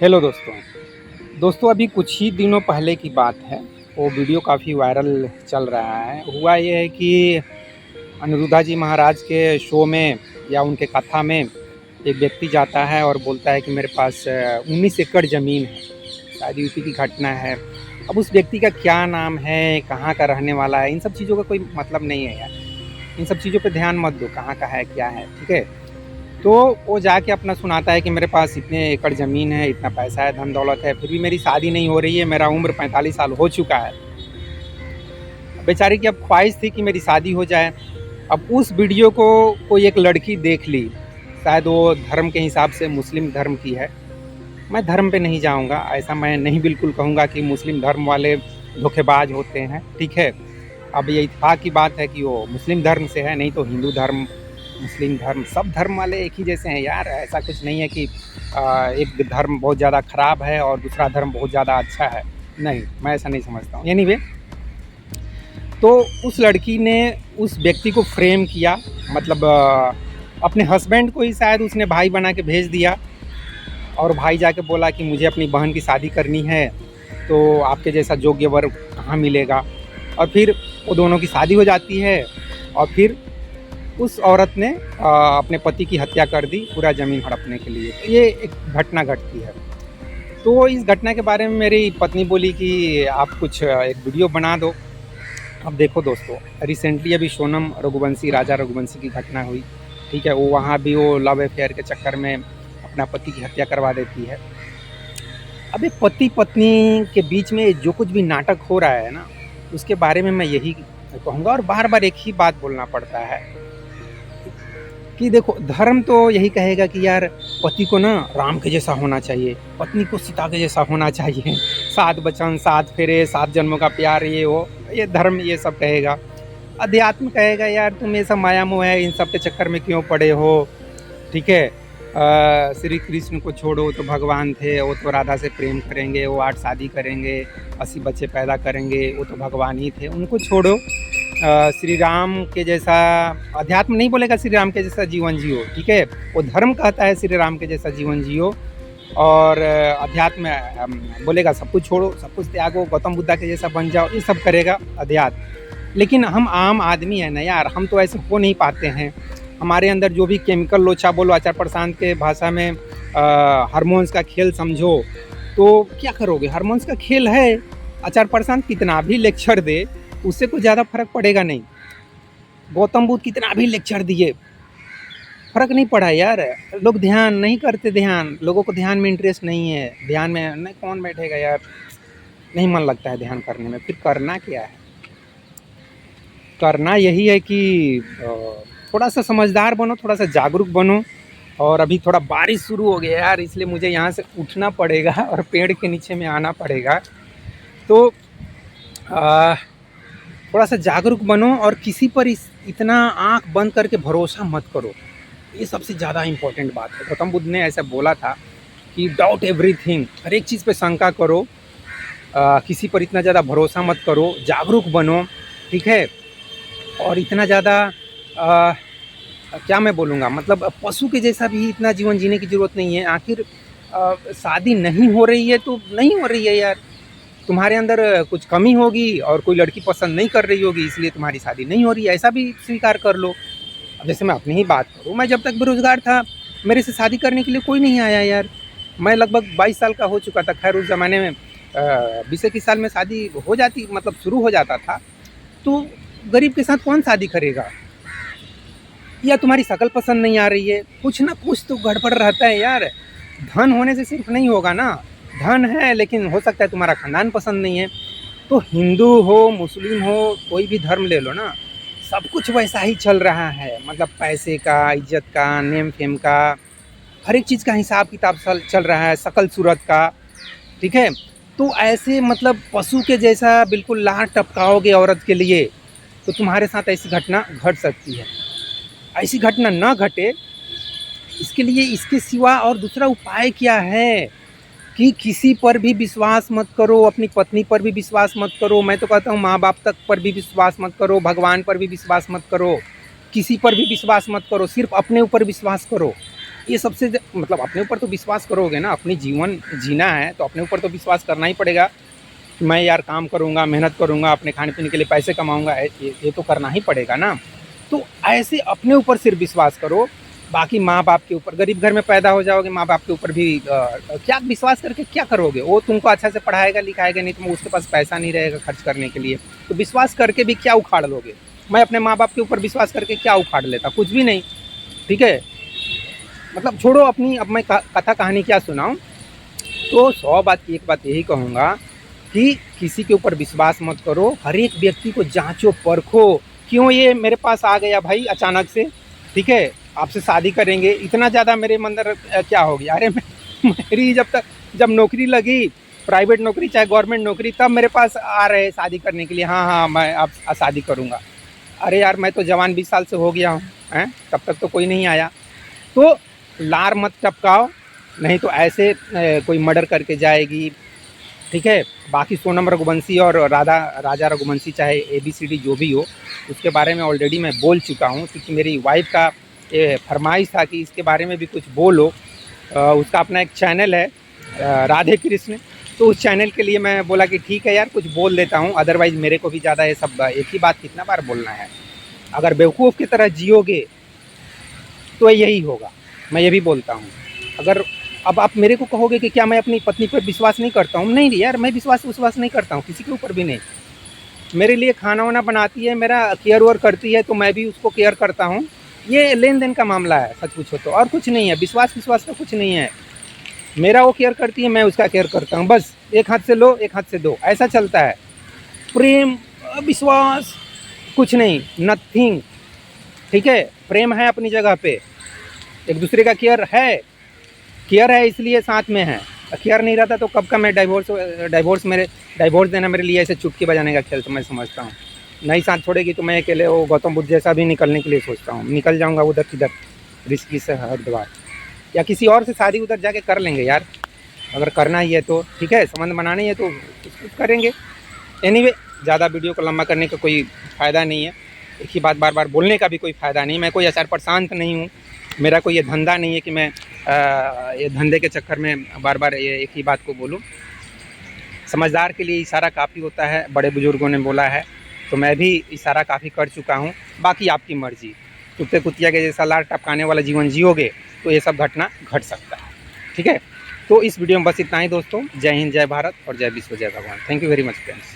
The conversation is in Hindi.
हेलो दोस्तों अभी कुछ ही दिनों पहले की बात है। वो वीडियो काफ़ी वायरल चल रहा है। हुआ ये है कि अनिरुद्धा जी महाराज के शो में या उनके कथा में एक व्यक्ति जाता है और बोलता है कि मेरे पास 19 एकड़ ज़मीन है। शायद यूपी की घटना है। अब उस व्यक्ति का क्या नाम है, कहाँ का रहने वाला है, इन सब चीज़ों का कोई मतलब नहीं है यार। इन सब चीज़ों पे ध्यान मत दो, कहाँ का है, क्या है, ठीक है। तो वो जाके अपना सुनाता है कि मेरे पास इतने एकड़ ज़मीन है, इतना पैसा है, धन दौलत है, फिर भी मेरी शादी नहीं हो रही है, मेरा उम्र 45 साल हो चुका है। बेचारे की अब ख्वाहिश थी कि मेरी शादी हो जाए। अब उस वीडियो को कोई एक लड़की देख ली, शायद वो धर्म के हिसाब से मुस्लिम धर्म की है। मैं धर्म पे नहीं जाऊँगा, ऐसा मैं नहीं बिल्कुल कहूँगा कि मुस्लिम धर्म वाले धोखेबाज होते हैं, ठीक है। अब ये इत्तेफाक की बात है कि वो मुस्लिम धर्म से है, नहीं तो हिंदू धर्म, मुस्लिम धर्म, सब धर्म वाले एक ही जैसे हैं यार। ऐसा कुछ नहीं है कि एक धर्म बहुत ज़्यादा ख़राब है और दूसरा धर्म बहुत ज़्यादा अच्छा है। नहीं, मैं ऐसा नहीं समझता हूँ। एनीवे, तो उस लड़की ने उस व्यक्ति को फ्रेम किया, मतलब अपने हस्बैंड को ही शायद उसने भाई बना के भेज दिया। और भाई जाके बोला कि मुझे अपनी बहन की शादी करनी है, तो आपके जैसा योग्य वर कहाँ मिलेगा। और फिर वो दोनों की शादी हो जाती है और फिर उस औरत ने अपने पति की हत्या कर दी पूरा ज़मीन हड़पने के लिए। तो ये एक घटना घटती है। तो इस घटना के बारे में मेरी पत्नी बोली कि आप कुछ एक वीडियो बना दो। अब देखो दोस्तों, रिसेंटली अभी सोनम रघुवंशी, राजा रघुवंशी की घटना हुई, ठीक है। वो वहाँ भी वो लव अफेयर के चक्कर में अपना पति की हत्या करवा देती है। अब एक पति पत्नी के बीच में जो कुछ भी नाटक हो रहा है ना, उसके बारे में मैं यही कहूँगा। और बार बार एक ही बात बोलना पड़ता है कि देखो, धर्म तो यही कहेगा कि यार पति को ना राम के जैसा होना चाहिए, पत्नी को सीता के जैसा होना चाहिए, 7 वचन 7 फेरे 7 जन्मों का प्यार, ये वो, ये धर्म ये सब कहेगा। अध्यात्म कहेगा यार तुम ये सब माया मोह है, इन सब के चक्कर में क्यों पड़े हो, ठीक है। श्री कृष्ण को छोड़ो, तो भगवान थे, वो तो राधा से प्रेम करेंगे, वो 8 शादी करेंगे, 80 बच्चे पैदा करेंगे, वो तो भगवान ही थे, उनको छोड़ो। श्री राम के जैसा अध्यात्म नहीं बोलेगा श्री राम के जैसा जीवन जियो, ठीक है। वो धर्म कहता है श्री राम के जैसा जीवन जियो। और अध्यात्म बोलेगा सब कुछ छोड़ो, सब कुछ त्यागो, गौतम बुद्धा के जैसा बन जाओ, ये सब करेगा अध्यात्म। लेकिन हम आम आदमी हैं ना यार, हम तो ऐसे हो नहीं पाते हैं। हमारे अंदर जो भी केमिकल लोचा बोलो, आचार प्रशांत के भाषा में हार्मोन्स का खेल समझो, तो क्या करोगे। हार्मोन्स का खेल है। आचार प्रशांत कितना भी लेक्चर दे, उससे कुछ ज़्यादा फर्क पड़ेगा नहीं। गौतम बुद्ध कितना भी लेक्चर दिए, फर्क नहीं पड़ा यार। लोग ध्यान नहीं करते, ध्यान, लोगों को ध्यान में इंटरेस्ट नहीं है। ध्यान में नहीं कौन बैठेगा यार, नहीं मन लगता है ध्यान करने में। फिर करना क्या है, करना यही है कि थोड़ा सा समझदार बनो, थोड़ा सा जागरूक बनो। और अभी थोड़ा बारिश शुरू हो गया यार, इसलिए मुझे यहाँ से उठना पड़ेगा और पेड़ के नीचे में आना पड़ेगा। तो थोड़ा सा जागरूक बनो और किसी पर इतना आँख बंद करके भरोसा मत करो। ये सबसे ज़्यादा इम्पोर्टेंट बात है। गौतम बुद्ध ने ऐसा बोला था कि डाउट एवरीथिंग, हर एक चीज़ पे शंका करो, किसी पर इतना ज़्यादा भरोसा मत करो, जागरूक बनो, ठीक है। और इतना ज़्यादा क्या मैं बोलूँगा, मतलब पशु के जैसा भी इतना जीवन जीने की ज़रूरत नहीं है। आखिर शादी नहीं हो रही है तो नहीं हो रही है यार, तुम्हारे अंदर कुछ कमी होगी और कोई लड़की पसंद नहीं कर रही होगी, इसलिए तुम्हारी शादी नहीं हो रही है, ऐसा भी स्वीकार कर लो। अब जैसे मैं अपनी ही बात करूँ, मैं जब तक बेरोज़गार था, मेरे से शादी करने के लिए कोई नहीं आया यार। मैं लगभग 22 साल का हो चुका था। खैर उस ज़माने में 20-21 साल में शादी हो जाती, मतलब शुरू हो जाता था। तो गरीब के साथ कौन शादी करेगा। या तुम्हारी शक्ल पसंद नहीं आ रही है, कुछ ना कुछ तो गड़बड़ रहता है यार। धन होने से सिर्फ नहीं होगा ना, धन है लेकिन हो सकता है तुम्हारा खानदान पसंद नहीं है। तो हिंदू हो, मुस्लिम हो, कोई भी धर्म ले लो ना, सब कुछ वैसा ही चल रहा है। मतलब पैसे का, इज्जत का, नेम फेम का, हर एक चीज़ का हिसाब किताब चल रहा है, शकल सूरत का, ठीक है। तो ऐसे मतलब पशु के जैसा बिल्कुल लार टपकाओगे औरत के लिए, तो तुम्हारे साथ ऐसी घटना घट सकती है। ऐसी घटना ना घटे, इसके लिए इसके सिवा और दूसरा उपाय क्या है कि किसी पर भी विश्वास मत करो। अपनी पत्नी पर भी विश्वास मत करो। मैं तो कहता हूँ माँ बाप तक पर भी विश्वास मत करो, भगवान पर भी विश्वास मत करो, किसी पर भी विश्वास मत करो, सिर्फ अपने ऊपर विश्वास करो। ये सबसे मतलब अपने ऊपर तो विश्वास करोगे ना, अपनी जीवन जीना है तो अपने ऊपर तो विश्वास करना ही पड़ेगा। मैं यार काम करूँगा, मेहनत करूँगा, अपने खाने-पीने के लिए पैसे कमाऊँगा, ये तो करना ही पड़ेगा ना। तो ऐसे अपने ऊपर सिर्फ विश्वास करो, बाकी माँ-बाप के ऊपर, गरीब घर में पैदा हो जाओगे, माँ-बाप के ऊपर भी क्या विश्वास करके क्या करोगे? वो तुमको अच्छा से पढ़ाएगा, लिखाएगा नहीं, तो उसके पास पैसा नहीं रहेगा खर्च करने के लिए, तो विश्वास करके भी क्या उखाड़ लोगे? मैं अपने माँ-बाप के ऊपर विश्वास करके क्या उखाड़ लेता? कुछ भी नहीं, ठीक है? मतलब छोड़ो अपनी, अब मैं कथा कहानी क्या सुनाऊँ? तो 100 बात की एक बात यही कहूँगा कि किसी के ऊपर विश्वास मत करो, हर एक व्यक्ति को जाँचो, परखो, क्यों ये मेरे पास आ गया भाई अचानक से, ठीक है? आपसे शादी करेंगे, इतना ज़्यादा मेरे अंदर क्या हो गया? अरे मेरी जब नौकरी लगी, प्राइवेट नौकरी चाहे गवर्नमेंट नौकरी, तब मेरे पास आ रहे शादी करने के लिए, हाँ, हाँ, मैं अब शादी करूँगा। अरे यार मैं तो जवान 20 साल से हो गया हूँ, हैं? तब तक तो कोई नहीं आया। तो लार मत टपकाओ, नहीं तो ऐसे कोई मर्डर करके जाएगी, ठीक है? बाकी सोनम रघुवंशी और राजा रघुवंशी चाहे ABCD जो भी हो, उसके बारे में ऑलरेडी मैं बोल चुका हूँ, क्योंकि मेरी वाइफ़ का ये फरमाइश था कि इसके बारे में भी कुछ बोलो। उसका अपना एक चैनल है राधे कृष्ण, तो उस चैनल के लिए मैं बोला कि ठीक है यार कुछ बोल देता हूँ, अदरवाइज़ मेरे को भी ज़्यादा ये सब एक ही बात कितना बार बोलना है। अगर बेवकूफ़ की तरह जियोगे तो यही होगा, मैं ये भी बोलता हूँ। अगर अब आप मेरे को कहोगे कि क्या मैं अपनी पत्नी पर विश्वास नहीं करता हूँ? नहीं यार, मैं विश्वास नहीं करता हूँ, किसी के ऊपर भी नहीं। मेरे लिए खाना-वाना बनाती है, मेरा केयर-वेयर करती है, तो मैं भी उसको केयर करता हूँ। ये लेन-देन का मामला है सच पूछो तो, और कुछ नहीं है, विश्वास का कुछ नहीं है। मेरा वो केयर करती है, मैं उसका केयर करता हूँ, बस एक हाथ से लो, एक हाथ से दो, ऐसा चलता है। प्रेम, विश्वास कुछ नहीं, नथिंग, ठीक है? प्रेम है अपनी जगह पे, एक दूसरे का केयर है इसलिए साथ में है। केयर नहीं रहता तो कब का मैं डाइवोर्स देना मेरे लिए ऐसे चुटकी बजाने का खेल मैं समझता हूँ। नहीं साथ छोड़ेगी तो मैं अकेले वो गौतम बुद्ध जैसा भी निकलने के लिए सोचता हूँ। निकल जाऊँगा उधर किधर, रिस्की से हरिद्वार, या किसी और से शादी उधर जाके कर लेंगे यार, अगर करना ही है तो, ठीक है? संबंध बनाना ही है तो कुछ करेंगे। एनीवे, ज़्यादा वीडियो को लंबा करने का कोई फ़ायदा नहीं है, एक ही बात बार-बार बोलने का भी कोई फ़ायदा नहीं। मैं कोई आचार प्रशांत नहीं हूँ, मेरा कोई ये धंधा नहीं है कि मैं ये धंधे के चक्कर में बार-बार ये एक ही बात को बोलूँ। समझदार के लिए इशारा काफ़ी होता है, बड़े बुजुर्गों ने बोला है, तो मैं भी इशारा काफ़ी कर चुका हूँ। बाकी आपकी मर्ज़ी, कुत्ते कुतिया के जैसा लार टपकाने वाला जीवन जियोगे तो ये सब घटना घट सकता है, ठीक है? तो इस वीडियो में बस इतना ही दोस्तों। जय हिंद, जय भारत और जय विश्व, जय भगवान। Thank you very much friends.